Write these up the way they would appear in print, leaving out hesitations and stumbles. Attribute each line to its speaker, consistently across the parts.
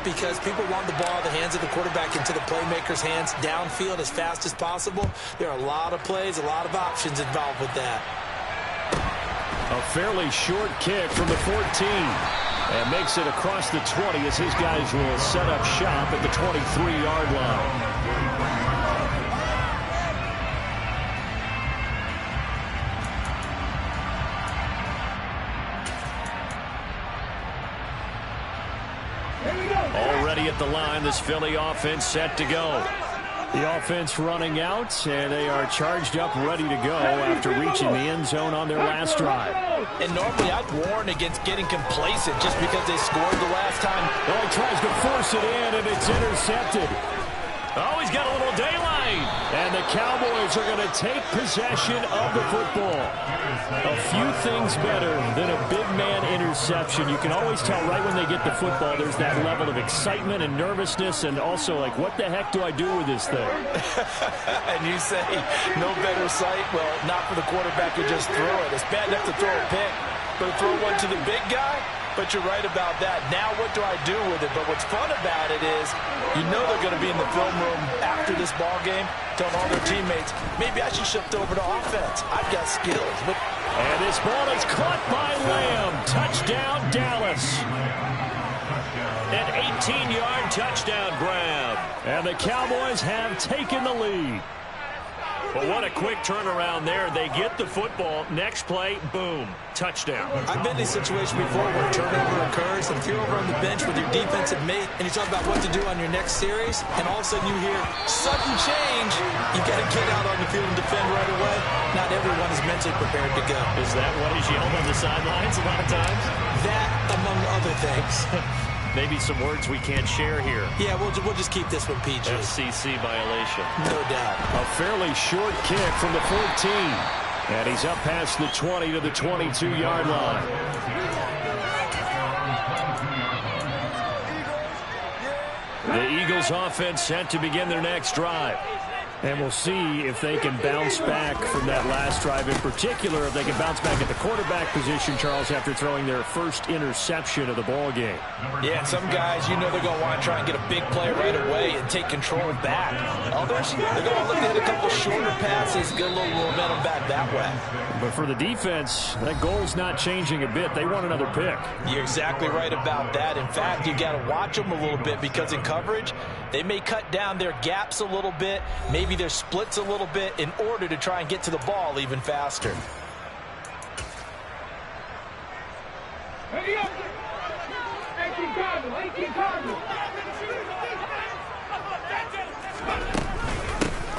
Speaker 1: because people want the ball in the hands of the quarterback into the playmaker's hands downfield as fast as possible. There are a lot of plays, a lot of options involved with that.
Speaker 2: A fairly short kick from the 14. And makes it across the 20 as his guys will set up shop at the 23-yard line. Already at the line, this Philly offense set to go. The offense running out, and they are charged up, ready to go after reaching the end zone on their last drive.
Speaker 1: And normally I'd warn against getting complacent just because they scored the last time.
Speaker 2: Oh, he tries to force it in, and it's intercepted. Oh, he's got a little daylight. And the Cowboys are going to take possession of the football. A few things better than a big man interception. You can always tell right when they get the football, there's that level of excitement and nervousness, and also like, what the heck do I do with this thing?
Speaker 1: And you say, no better sight? Well, not for the quarterback to just throw it. It's bad enough to throw a pick, but to throw one to the big guy? But you're right about that. Now what do I do with it? But what's fun about it is you know they're going to be in the film room after this ball game telling all their teammates, maybe I should shift over to offense. I've got skills.
Speaker 2: And this ball is caught by Lamb. Touchdown, Dallas. An 18-yard touchdown grab. And the Cowboys have taken the lead. But what a quick turnaround there. They get the football. Next play, boom, touchdown.
Speaker 1: I've been in a situation before where turnover occurs, and if you're over on the bench with your defensive mate and you talk about what to do on your next series, and all of a sudden you hear sudden change, you got to get out on the field and defend right away. Not everyone is mentally prepared to go.
Speaker 2: Is that what is yelled on the sidelines a lot of times?
Speaker 1: That, among other things.
Speaker 2: Maybe some words we can't share here.
Speaker 1: Yeah, we'll just keep this one PG.
Speaker 2: FCC violation.
Speaker 1: No doubt.
Speaker 2: A fairly short kick from the 14. And he's up past the 20 to the 22-yard line. The Eagles offense set to begin their next drive. And we'll see if they can bounce back from that last drive in particular, if they can bounce back at the quarterback position, Charles, after throwing their first interception of the ball game.
Speaker 1: Yeah, and some guys, you know they're going to want to try and get a big play right away and take control back. Others, they're going to look at a couple shorter passes, get a little momentum back that way.
Speaker 2: But for the defense, that goal's not changing a bit. They want another pick.
Speaker 1: You're exactly right about that. In fact, you got to watch them a little bit because in coverage, they may cut down their gaps a little bit, maybe their splits a little bit in order to try and get to the ball even faster.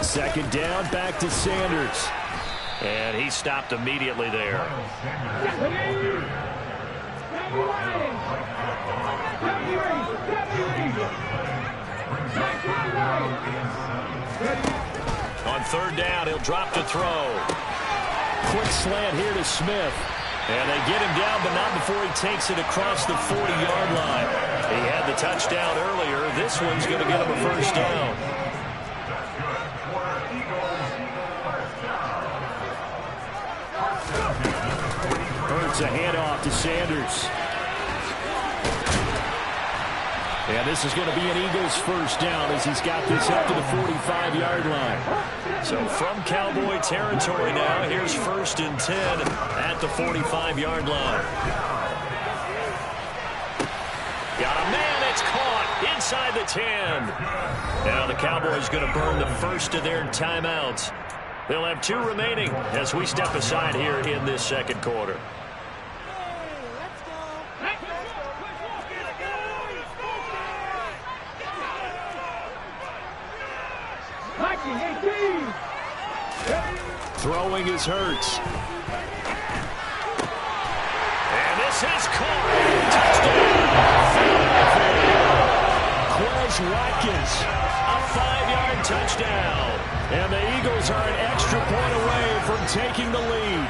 Speaker 2: Second down, back to Sanders. And he stopped immediately there. On third down, he'll drop to throw. Quick slant here to Smith. And they get him down, but not before he takes it across the 40-yard line. He had the touchdown earlier. This one's going to get him a first down. Hurts a handoff to Sanders. And this is going to be an Eagles first down as he's got this up to the 45-yard line. So from Cowboy territory now, here's 1st and 10 at the 45-yard line. Got a man, it's caught inside the 10. Now the Cowboys going to burn the first of their timeouts. They'll have 2 remaining as we step aside here in this second quarter. Throwing is Hurts. And this is caught. Touchdown. Quez Watkins. A 5-yard touchdown. And the Eagles are an extra point away from taking the lead.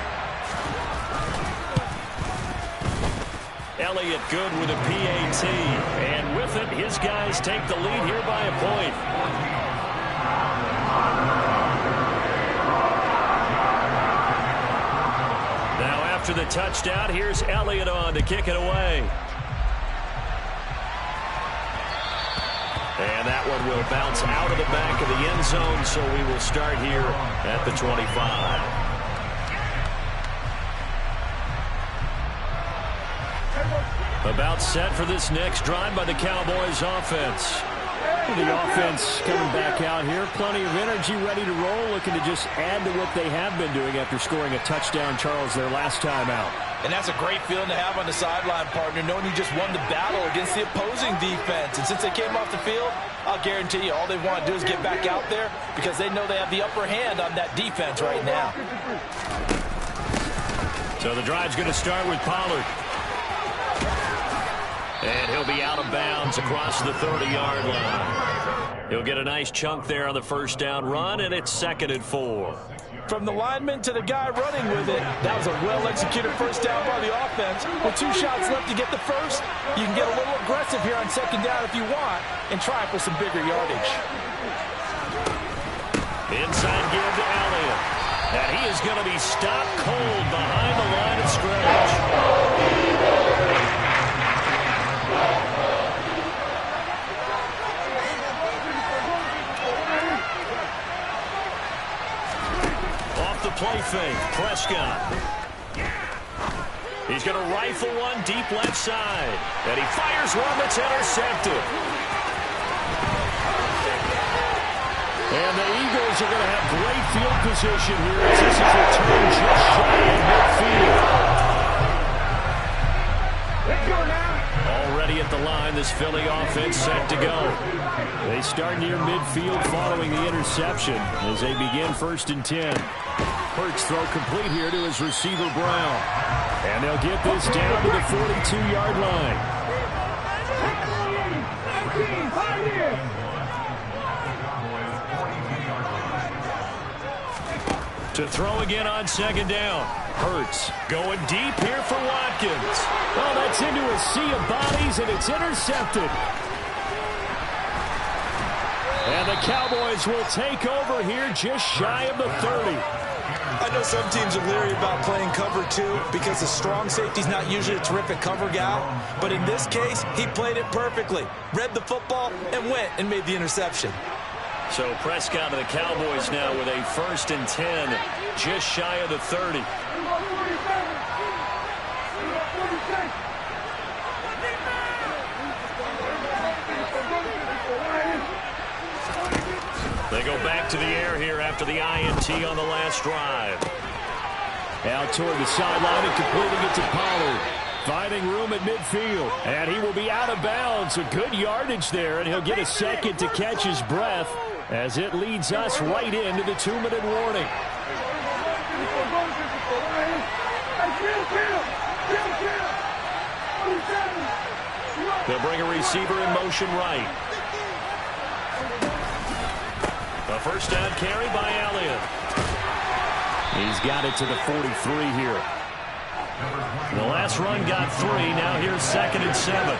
Speaker 2: Elliott good with a PAT. And with it, his guys take the lead here by a point. After the touchdown, here's Elliott on to kick it away. And that one will bounce out of the back of the end zone, so we will start here at the 25. About set for this next drive by the Cowboys offense. The offense coming back out here. Plenty of energy, ready to roll, looking to just add to what they have been doing after scoring a touchdown, Charles, their last time out.
Speaker 1: And that's a great feeling to have on the sideline, partner, knowing you just won the battle against the opposing defense. And since they came off the field, I'll guarantee you all they want to do is get back out there because they know they have the upper hand on that defense right now.
Speaker 2: So the drive's going to start with Pollard. And he'll be out of bounds across the 30-yard line. He'll get a nice chunk there on the first down run, and it's 2nd and 4.
Speaker 1: From the lineman to the guy running with it, that was a well-executed first down by the offense. With 2 shots left to get the first, you can get a little aggressive here on 2nd down if you want and try for some bigger yardage.
Speaker 2: Inside give to Elliott. And he is going to be stopped cold behind the line of scrimmage. Play fake, Prescott. He's going to rifle one deep left side. And he fires one that's intercepted. And the Eagles are going to have great field position here as this is returned just shy of midfield. Already at the line, this Philly offense set to go. They start near midfield following the interception as they begin 1st and 10. Hurts throw complete here to his receiver, Brown. And they'll get this down to the 42-yard line. To throw again on 2nd down. Hurts going deep here for Watkins. Oh, that's into a sea of bodies, and it's intercepted. And the Cowboys will take over here just shy of the 30.
Speaker 1: I know some teams are leery about playing cover 2 because the strong safety's not usually a terrific cover guy. But in this case, he played it perfectly. Read the football and went and made the interception.
Speaker 2: So Prescott of the Cowboys now with a 1st and 10, just shy of the 30. They go back to the air here after the INT on the last drive. Out toward the sideline and completing it to Pollard. Finding room at midfield. And he will be out of bounds. A good yardage there, and he'll get a second to catch his breath as it leads us right into the 2-minute warning. They'll bring a receiver in motion right. A first down carry by Elliott. He's got it to the 43 here. The last run got 3. Now here's 2nd and 7.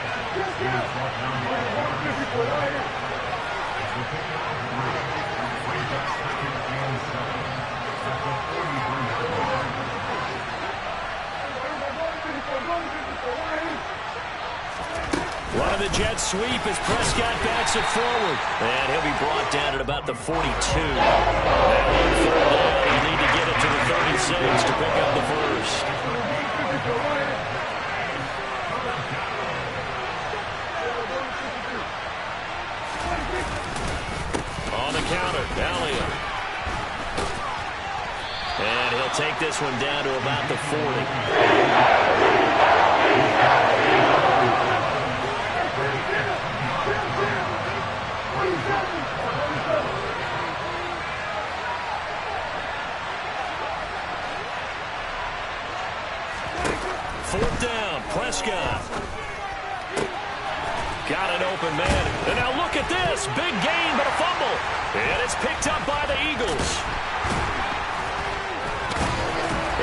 Speaker 2: Running the jet sweep as Prescott backs it forward. And he'll be brought down at about the 42. Now on 3rd down, you need to get it to the 36 to pick up the first. On the counter, Elliott. And he'll take this one down to about the 40. Fourth down, Prescott. Got an open man. And now look at this. Big gain, but a fumble. And it's picked up by the Eagles.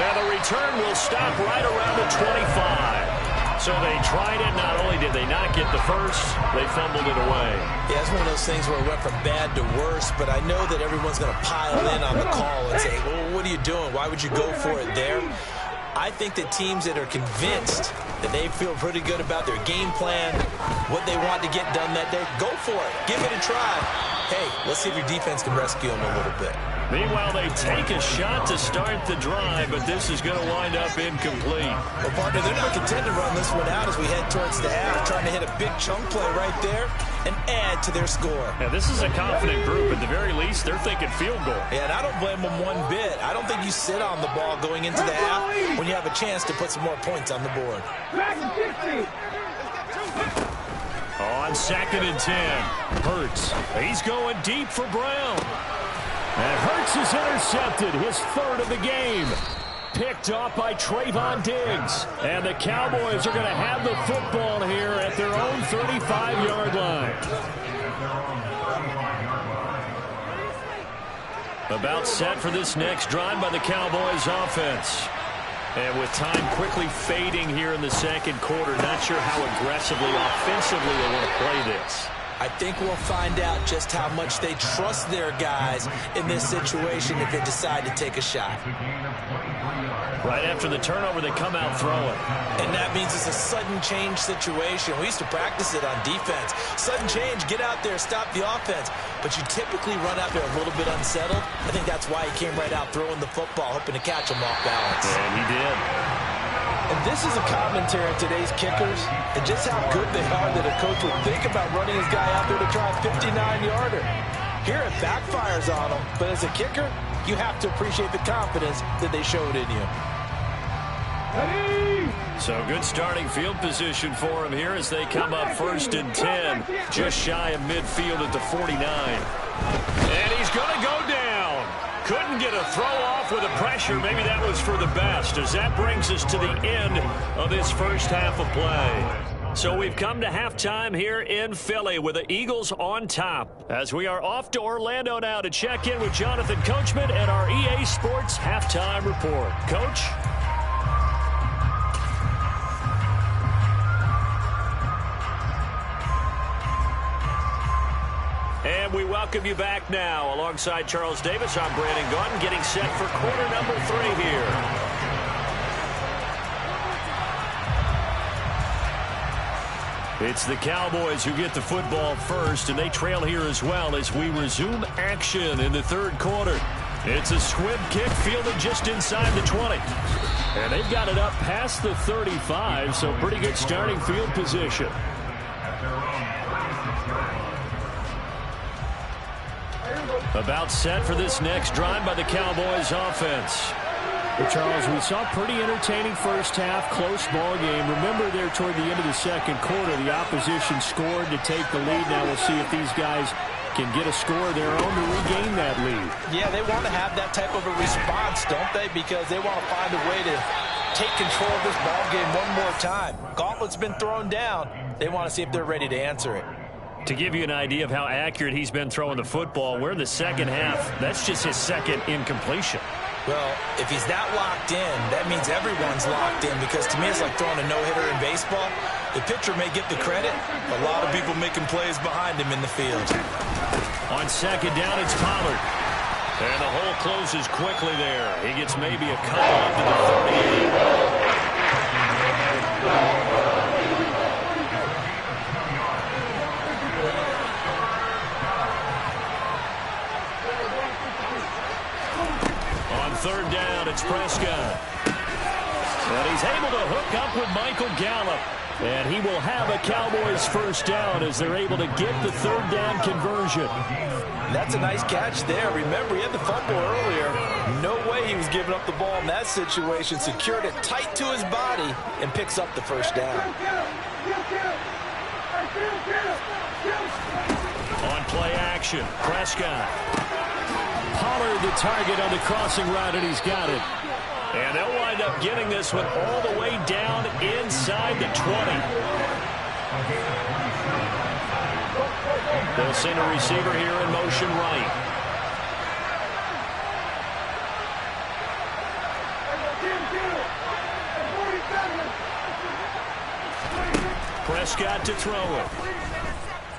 Speaker 2: And the return will stop right around the 25. So they tried it. Not only did they not get the first, they fumbled it away.
Speaker 1: Yeah, it's one of those things where it went from bad to worse, but I know that everyone's going to pile in on the call and say, well, what are you doing? Why would you go for it there? I think that teams that are convinced that they feel pretty good about their game plan, what they want to get done that day, go for it. Give it a try. Hey, let's see if your defense can rescue them a little bit.
Speaker 2: Meanwhile, they take a shot to start the drive, but this is going to wind up incomplete.
Speaker 1: Well, partner, they're going to contend to run this one out as we head towards the half, trying to hit a big chunk play right there and add to their score.
Speaker 2: Yeah, this is a confident group. At the very least, they're thinking field goal.
Speaker 1: Yeah, and I don't blame them one bit. I don't think you sit on the ball going into the half when you have a chance to put some more points on the board.
Speaker 2: On 2nd and 10, Hurts. He's going deep for Brown. And Hurts is intercepted, his 3rd of the game. Picked off by Trayvon Diggs. And the Cowboys are going to have the football here at their own 35-yard line. About set for this next drive by the Cowboys offense. And with time quickly fading here in the 2nd quarter, not sure how aggressively, offensively they want to play this.
Speaker 1: I think we'll find out just how much they trust their guys in this situation if they decide to take a shot.
Speaker 2: Right after the turnover, they come out throwing.
Speaker 1: And that means it's a sudden change situation. We used to practice it on defense. Sudden change, get out there, stop the offense. But you typically run out there a little bit unsettled. I think that's why he came right out throwing the football, hoping to catch him off balance.
Speaker 2: And he did.
Speaker 1: And this is a commentary on today's kickers and just how good they are that a coach would think about running his guy out there to try a 59-yarder. Here it backfires on him, but as a kicker, you have to appreciate the confidence that they showed in you.
Speaker 2: So good starting field position for him here as they come up 1st and 10, just shy of midfield at the 49. And he's going to go down. Couldn't get a throw off with the pressure. Maybe that was for the best, as that brings us to the end of this first half of play. So we've come to halftime here in Philly with the Eagles on top, as we are off to Orlando now to check in with Jonathan Coachman and our EA Sports Halftime Report. Coach? And we welcome you back now. Alongside Charles Davis, I'm Brandon Gaudin, getting set for quarter number 3 here. It's the Cowboys who get the football first, and they trail here as well as we resume action in the 3rd quarter. It's a squib kick fielded just inside the 20. And they've got it up past the 35, so pretty good starting field position. About set for this next drive by the Cowboys offense. Well, Charles, we saw a pretty entertaining first half, close ball game. Remember there toward the end of the 2nd quarter, the opposition scored to take the lead. Now we'll see if these guys can get a score of their own to regain that lead.
Speaker 1: Yeah, they want to have that type of a response, don't they? Because they want to find a way to take control of this ball game one more time. Gauntlet's been thrown down. They want to see if they're ready to answer it.
Speaker 2: To give you an idea of how accurate he's been throwing the football, we're in the 2nd half. That's just his 2nd incompletion.
Speaker 1: Well, if he's that locked in, that means everyone's locked in, because to me it's like throwing a no-hitter in baseball. The pitcher may get the credit, but a lot of people making plays behind him in the field.
Speaker 2: On 2nd down, it's Pollard. And the hole closes quickly there. He gets maybe a couple up to the 38. On 3rd down, it's Prescott. And he's able to hook up with Michael Gallup. And he will have a Cowboys first down as they're able to get the 3rd down conversion.
Speaker 1: That's a nice catch there. Remember, he had the fumble earlier. No way he was giving up the ball in that situation. Secured it tight to his body and picks up the first down.
Speaker 2: On play action, Prescott. Pollard the target on the crossing route, and he's got it. And they'll wind up getting this one all the way down inside the 20. They'll send a receiver here in motion right. Prescott to throw it.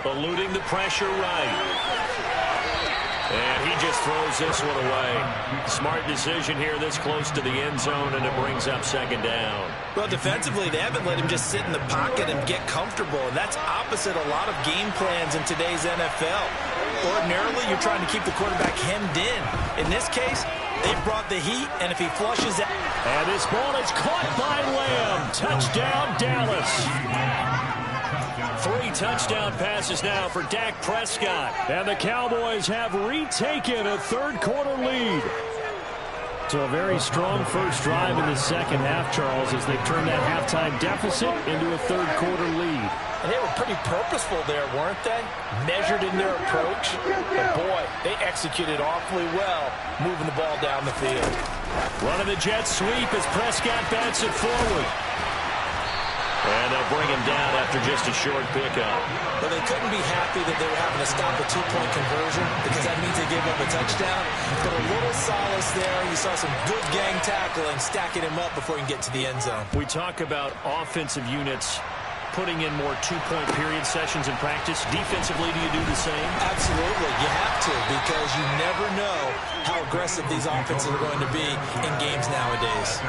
Speaker 2: Eluding the pressure right. And he just throws this one away. Smart decision here this close to the end zone, and it brings up second down.
Speaker 1: Well, defensively, they haven't let him just sit in the pocket and get comfortable, and that's opposite a lot of game plans in today's NFL. Ordinarily, you're trying to keep the quarterback hemmed in. In this case, they brought the heat, and if he flushes it...
Speaker 2: And this ball is caught by Lamb. Touchdown, Dallas. 3 touchdown passes now for Dak Prescott. And the Cowboys have retaken a third-quarter lead. So a very strong first drive in the second half, Charles, as they turn that halftime deficit into a third-quarter lead.
Speaker 1: And they were pretty purposeful there, weren't they? Measured in their approach. But, boy, they executed awfully well, moving the ball down the field.
Speaker 2: Running the jet sweep as Prescott bats it forward. And they'll bring him down after just a short pickup.
Speaker 1: But they couldn't be happy that they were having to stop a 2-point conversion because that means they gave up a touchdown. But a little solace there. You saw some good gang tackling, stacking him up before he can get to the end zone.
Speaker 2: We talk about offensive units putting in more 2-point period sessions in practice. Defensively, do you do the same?
Speaker 1: Absolutely. You have to, because you never know how aggressive these offenses are going to be in games nowadays.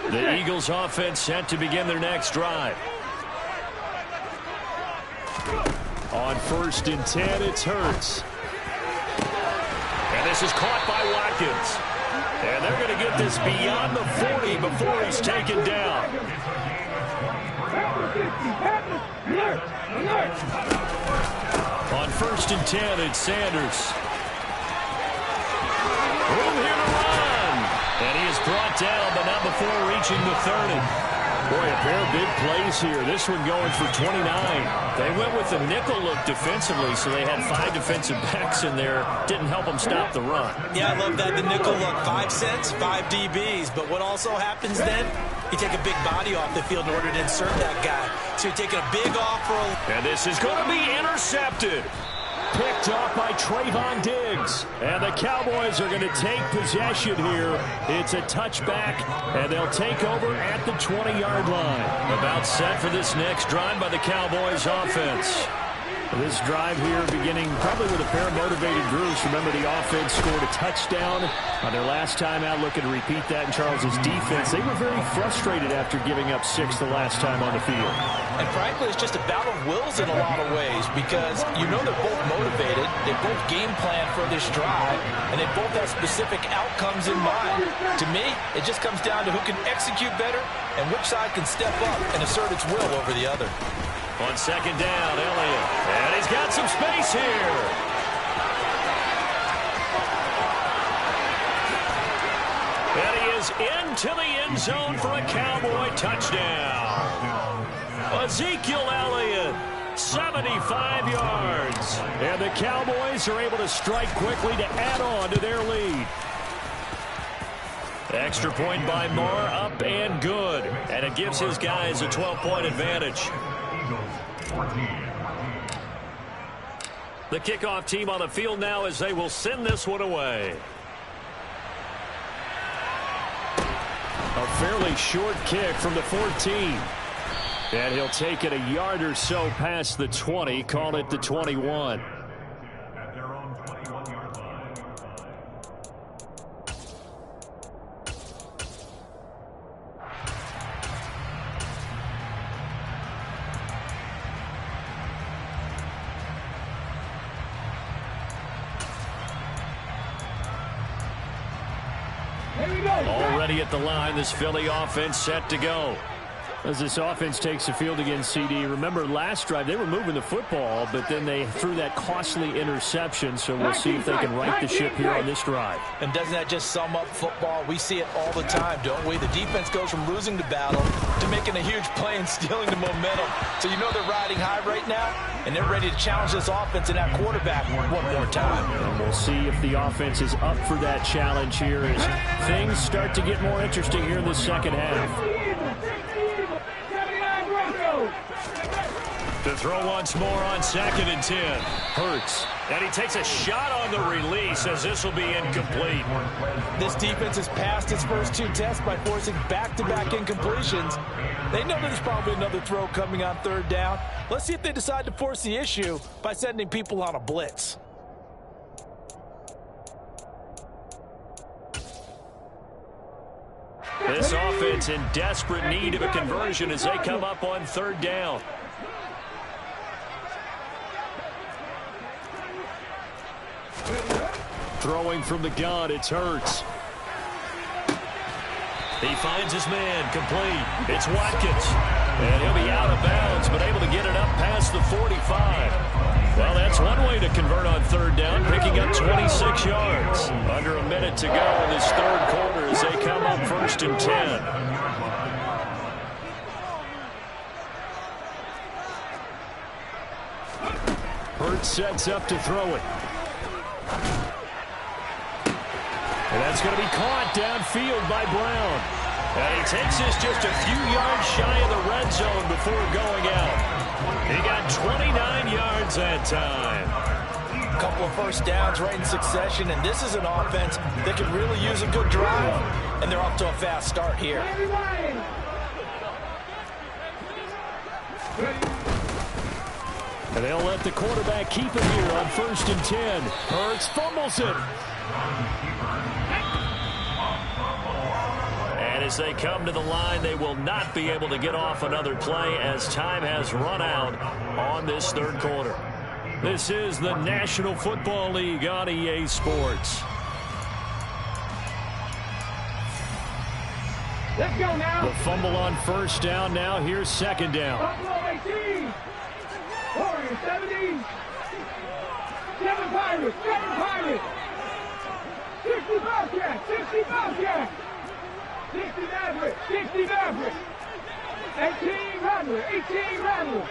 Speaker 2: The Eagles offense set to begin their next drive. On 1st and 10, it's Hurts. And this is caught by Watkins. And they're going to get this beyond the 40 before he's taken down. On 1st and 10, it's Sanders. Room here to run. And he is brought down, but not before reaching the 30. Boy, a pair of big plays here. This one going for 29. They went with the nickel look defensively, so they had 5 defensive backs in there. Didn't help them stop the run.
Speaker 1: Yeah, I love that. The nickel look, 5 cents, 5 DBs. But what also happens then? You take a big body off the field in order to insert that guy. So you're taking a big off for a...
Speaker 2: And this is going to be intercepted. Picked off by Trayvon Diggs. And the Cowboys are going to take possession here. It's a touchback, and they'll take over at the 20-yard line. About set for this next drive by the Cowboys offense. This drive here beginning probably with a pair of motivated groups. Remember, the offense scored a touchdown on their last time out. Looking to repeat that in Charles's defense. They were very frustrated after giving up 6 the last time on the field.
Speaker 1: And frankly, it's just a battle of wills in a lot of ways because you know they're both motivated. They both game plan for this drive, and they both have specific outcomes in mind. To me, it just comes down to who can execute better and which side can step up and assert its will over the other.
Speaker 2: On 2nd down, Elliott. And he's got some space here. And he is into the end zone for a Cowboy touchdown. Ezekiel Elliott, 75 yards. And the Cowboys are able to strike quickly to add on to their lead. Extra point by Moore, up and good. And it gives his guys a 12-point advantage. The kickoff team on the field now as they will send this one away. A fairly short kick from the 14. And he'll take it a yard or so past the 20, call it the 21. Already at the line, this Philly offense set to go. As this offense takes the field against CD, remember last drive they were moving the football, but then they threw that costly interception, so we'll see if they can right the ship here on this drive.
Speaker 1: And doesn't that just sum up football? We see it all the time, don't we? The defense goes from losing the battle to making a huge play and stealing the momentum. So you know they're riding high right now, and they're ready to challenge this offense and that quarterback one more time.
Speaker 2: And we'll see if the offense is up for that challenge here as things start to get more interesting here in the second half. To throw once more on 2nd and 10. Hurts. And he takes a shot on the release as this will be incomplete.
Speaker 1: This defense has passed its first 2 tests by forcing back-to-back incompletions. They know there's probably another throw coming on 3rd down. Let's see if they decide to force the issue by sending people on a blitz.
Speaker 2: This offense in desperate need of a conversion as they come up on 3rd down. Throwing from the gun, it's Hurts. He finds his man, complete. It's Watkins. And he'll be out of bounds, but able to get it up past the 45. Well, that's one way to convert on 3rd down, picking up 26 yards. Under a minute to go in this 3rd quarter as they come up 1st and 10. Hurts sets up to throw it. And that's going to be caught downfield by Brown. And he takes this just a few yards shy of the red zone before going out. He got 29 yards that time.
Speaker 1: A couple of first downs right in succession, and this is an offense that can really use a good drive. And they're off to a fast start here.
Speaker 2: And they'll let the quarterback keep it here on 1st and 10. Hurts fumbles it. And as they come to the line, they will not be able to get off another play as time has run out on this 3rd quarter. This is the National Football League on EA Sports.
Speaker 3: Let's go now.
Speaker 2: The fumble on 1st down. Now here's 2nd down.
Speaker 3: Buffalo 18. Warriors 17. 7 Pirates. 60 Bobcats. 60 Bobcats. 60 Mavericks. 60 Mavericks. 18 Rattler. 18 Rattler.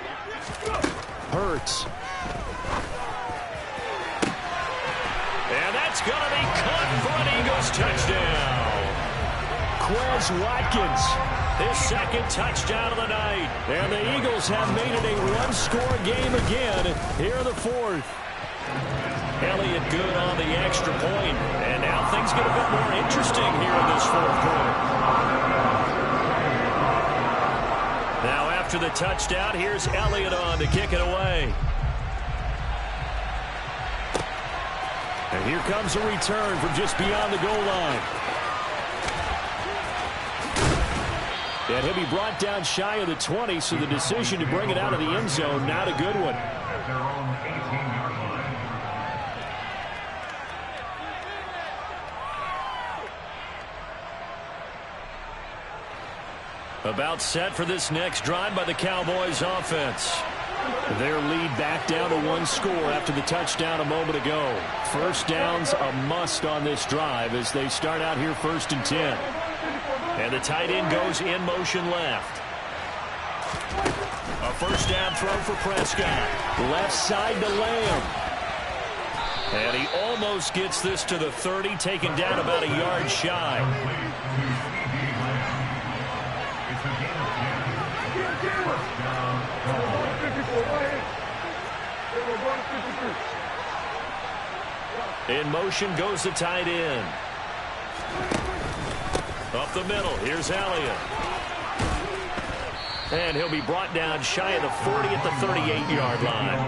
Speaker 2: Hurts. And that's going to be caught for an Eagles touchdown. Quez Watkins, his 2nd touchdown of the night. And the Eagles have made it a one-score game again here in the 4th. Elliott good on the extra point. And now things get a bit more interesting here in this 4th quarter. Now after the touchdown, here's Elliott on to kick it away. And here comes a return from just beyond the goal line. And he'll be brought down shy of the 20, so the decision to bring it out of the end zone, not a good one. About set for this next drive by the Cowboys offense. Their lead back down to 1 score after the touchdown a moment ago. First down's a must on this drive as they start out here 1st and 10. And the tight end goes in motion left. A first down throw for Prescott. Left side to Lamb. And he almost gets this to the 30, taken down about a yard shy. In motion goes the tight end. Up the middle, here's Elliott. And he'll be brought down shy of the 40 at the 38-yard line.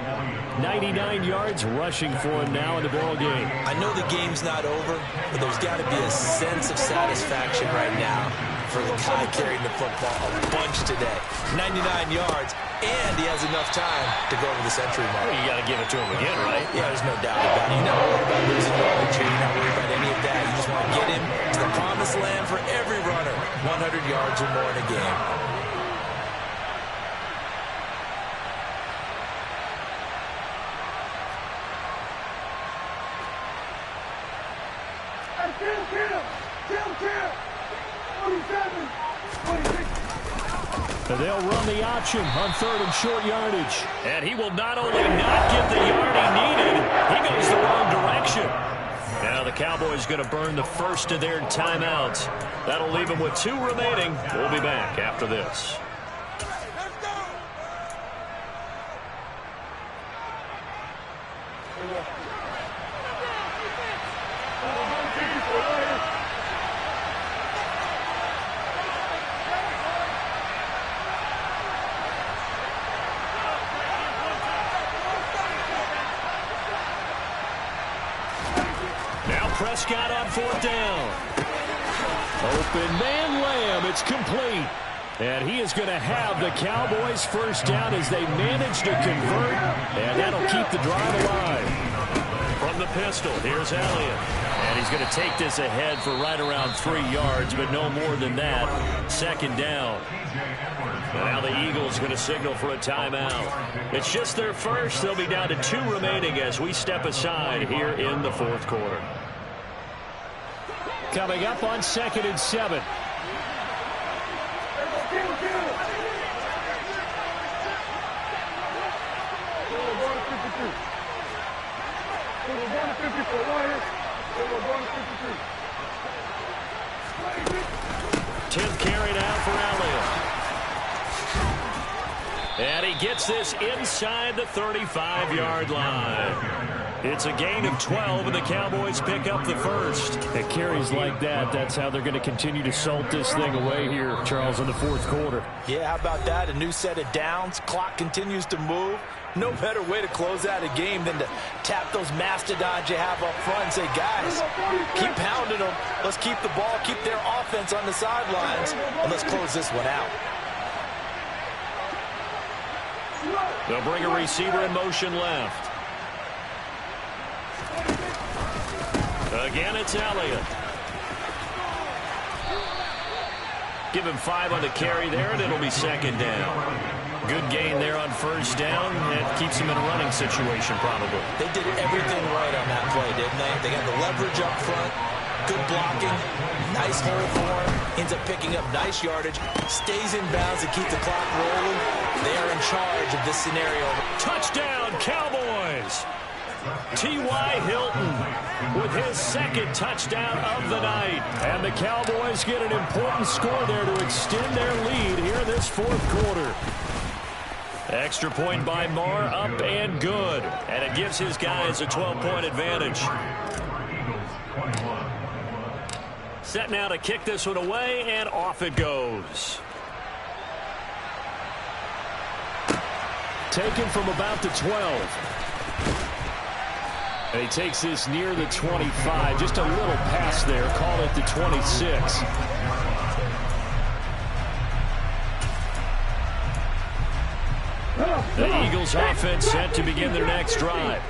Speaker 2: 99 yards rushing for him now in the ball game.
Speaker 1: I know the game's not over, but there's got to be a sense of satisfaction right now for the guy carrying the football a bunch today. 99 yards, and he has enough time to go over the century mark.
Speaker 2: Well, you got to give it to him again, right?
Speaker 1: Yeah, there's no doubt about it. You're not worried about losing yardage here. You're not worried about any of that. You just want to get him to the promised land for every runner. 100 yards or more in a game.
Speaker 2: They'll run the option on 3rd and short yardage. And he will not only not get the yard he needed, he goes the wrong direction. Now the Cowboys going to burn the first of their timeouts. That'll leave them with 2 remaining. We'll be back after this. Prescott on 4th down. Open man Lamb. It's complete. And he is going to have the Cowboys' first down as they manage to convert. And that'll keep the drive alive. From the pistol, here's Elliott. And he's going to take this ahead for right around 3 yards, but no more than that. 2nd down. And now the Eagles going to signal for a timeout. It's just their first. They'll be down to 2 remaining as we step aside here in the 4th quarter. Coming up on 2nd and 7. Tenth carry now for Elliott. And he gets this inside the 35-yard line. It's a gain of 12, and the Cowboys pick up the first. At carries like that, that's how they're going to continue to salt this thing away here, Charles, in the 4th quarter.
Speaker 1: Yeah, how about that? A new set of downs. Clock continues to move. No better way to close out a game than to tap those mastodons you have up front and say, guys, keep pounding them. Let's keep the ball, keep their offense on the sidelines, and let's close this one out.
Speaker 2: They'll bring a receiver in motion left. Again, it's Elliott. Give him 5 on the carry there, and it'll be 2nd down. Good gain there on 1st down. It keeps him in a running situation, probably.
Speaker 1: They did everything right on that play, didn't they? They got the leverage up front, good blocking, nice hole for him, ends up picking up nice yardage, stays in bounds to keep the clock rolling. They are in charge of this scenario.
Speaker 2: Touchdown, Cowboys! T.Y. Hilton with his 2nd touchdown of the night. And the Cowboys get an important score there to extend their lead here in this 4th quarter. Extra point by Marr, up and good. And it gives his guys a 12-point advantage. Set now to kick this one away, and off it goes. Taken from about the 12. And he takes this near the 25. Just a little pass there. Call it the 26. The Eagles offense set to begin their next drive.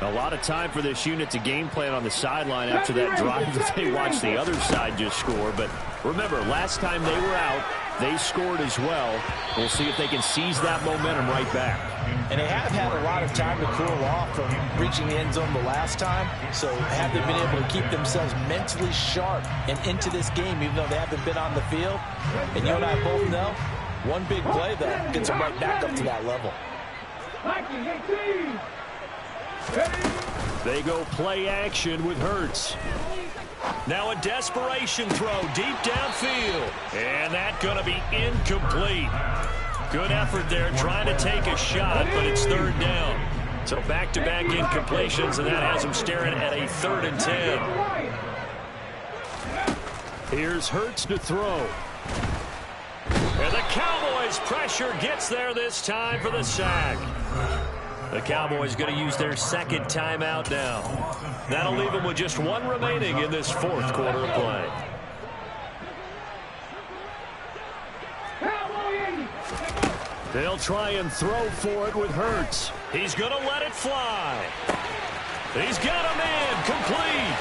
Speaker 2: A lot of time for this unit to game plan on the sideline after that drive that they watched the other side just score. But remember, last time they were out, they scored as well. We'll see if they can seize that momentum right back.
Speaker 1: And they have had a lot of time to cool off from reaching the end zone the last time. So have they been able to keep themselves mentally sharp and into this game, even though they haven't been on the field? And you and I both know, one big play, though, gets them right back up to that level.
Speaker 2: They go play action with Hurts. Now a desperation throw deep downfield. And that's going to be incomplete. Good effort there trying to take a shot, but it's 3rd down. So back-to-back incompletions, and that has him staring at a 3rd and 10. Here's Hurts to throw. And the Cowboys' pressure gets there this time for the sack. The Cowboys going to use their 2nd timeout now. That'll leave them with just 1 remaining in this 4th quarter of play. They'll try and throw for it with Hurts. He's going to let it fly. He's got a man complete.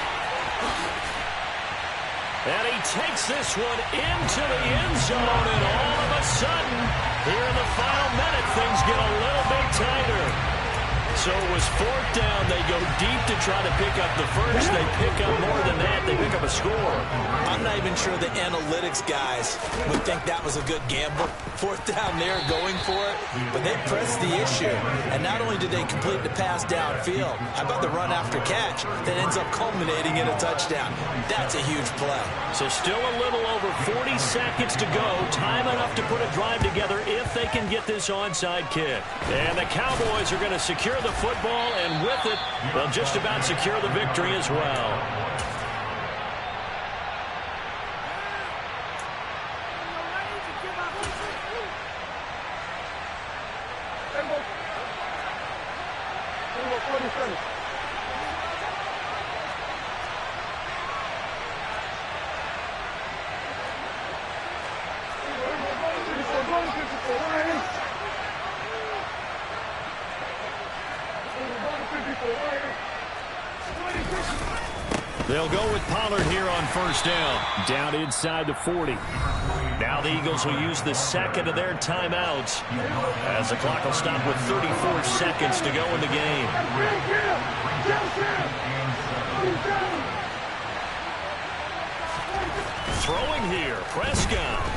Speaker 2: And he takes this one into the end zone, and all of a sudden, here in the final minute, things get a little bit tighter. So it was 4th down. They go deep to try to pick up the first. They pick up more than that. They pick up a score.
Speaker 1: I'm not even sure the analytics guys would think that was a good gamble. 4th down there going for it. But they pressed the issue. And not only did they complete the pass downfield, how about the run after catch that ends up culminating in a touchdown? That's a huge play.
Speaker 2: So still a little over 40 seconds to go. Time enough to put a drive together if they can get this onside kick. And the Cowboys are going to secure the football, and with it, they'll just about secure the victory as well. They'll go with Pollard here on first down. Down inside the 40. Now the Eagles will use the second of their timeouts as the clock will stop with 34 seconds to go in the game. Throwing here, Prescott.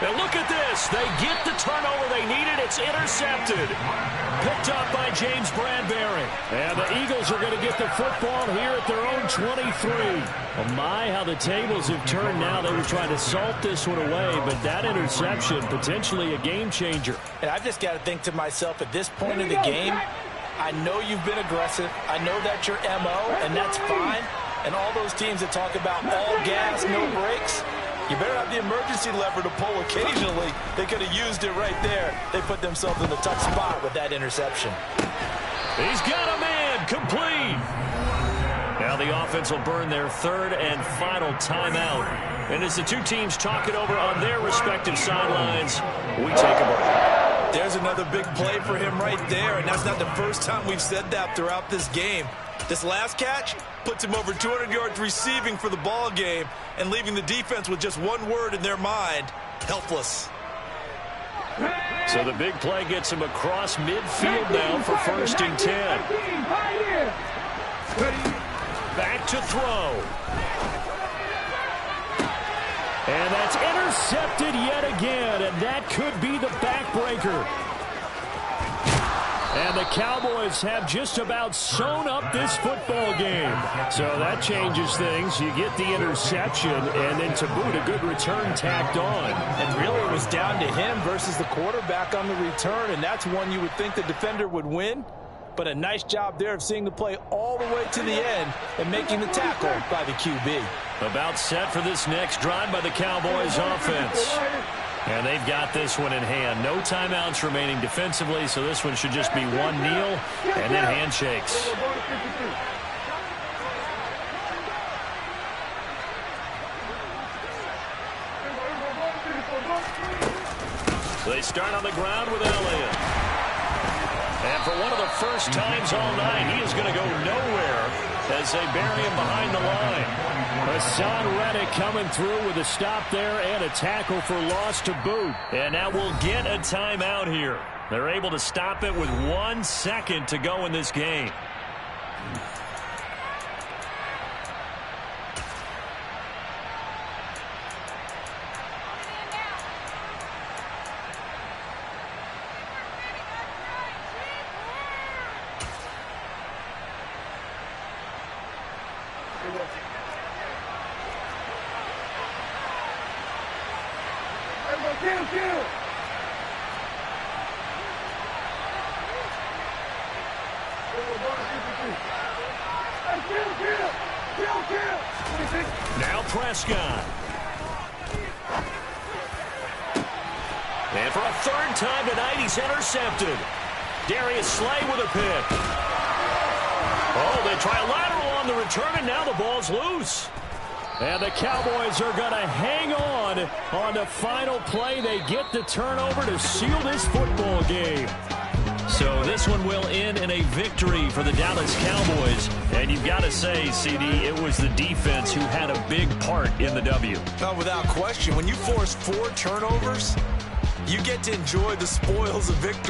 Speaker 2: And look at this. They get the turnover they needed. It's intercepted. Picked up by James Bradbury. And the Eagles are going to get the football here at their own 23. Oh my, how the tables have turned now. They were trying to salt this one away, but that interception, potentially a game changer.
Speaker 1: And I've just got to think to myself, at this point in the game, I know you've been aggressive. I know that's your MO, and that's fine. And all those teams that talk about all gas, no brakes, you better have the emergency lever to pull occasionally. They could have used it right there. They put themselves in a tough spot with that interception.
Speaker 2: He's got a man, complete. Now the offense will burn their third and final timeout. And as the two teams talk it over on their respective sidelines, we take a break.
Speaker 1: There's another big play for him right there, and that's not the first time we've said that throughout this game. This last catch puts him over 200 yards receiving for the ball game and leaving the defense with just one word in their mind: helpless.
Speaker 2: So the big play gets him across midfield now for first and 10. Back to throw. And that's intercepted yet again, and that could be the backbreaker. And the Cowboys have just about sewn up this football game. So that changes things. You get the interception, and then to boot, a good return tacked on.
Speaker 1: And really it was down to him versus the quarterback on the return, and that's one you would think the defender would win. But a nice job there of seeing the play all the way to the end and making the tackle by the QB.
Speaker 2: About set for this next drive by the Cowboys offense. And they've got this one in hand. No timeouts remaining defensively, so this one should just be one kneel and then handshakes. So they start on the ground with Elliott. And for one of the first times all night, he is going to go nowhere as they bury him behind the line. Hassan Reddick coming through with a stop there and a tackle for loss to boot. And now we'll get a timeout here. They're able to stop it with 1 second to go in this game. Now Prescott. And for a third time tonight, he's intercepted. Darius Slay with a pick. Oh, they try a lateral on the return, and now the ball's loose. And the Cowboys are going to hang on the final play. They get the turnover to seal this football game. So this one will end in a victory for the Dallas Cowboys. And you've got to say, CD, it was the defense who had a big part in the W.
Speaker 1: No, without question. When you force 4 turnovers, you get to enjoy the spoils of victory.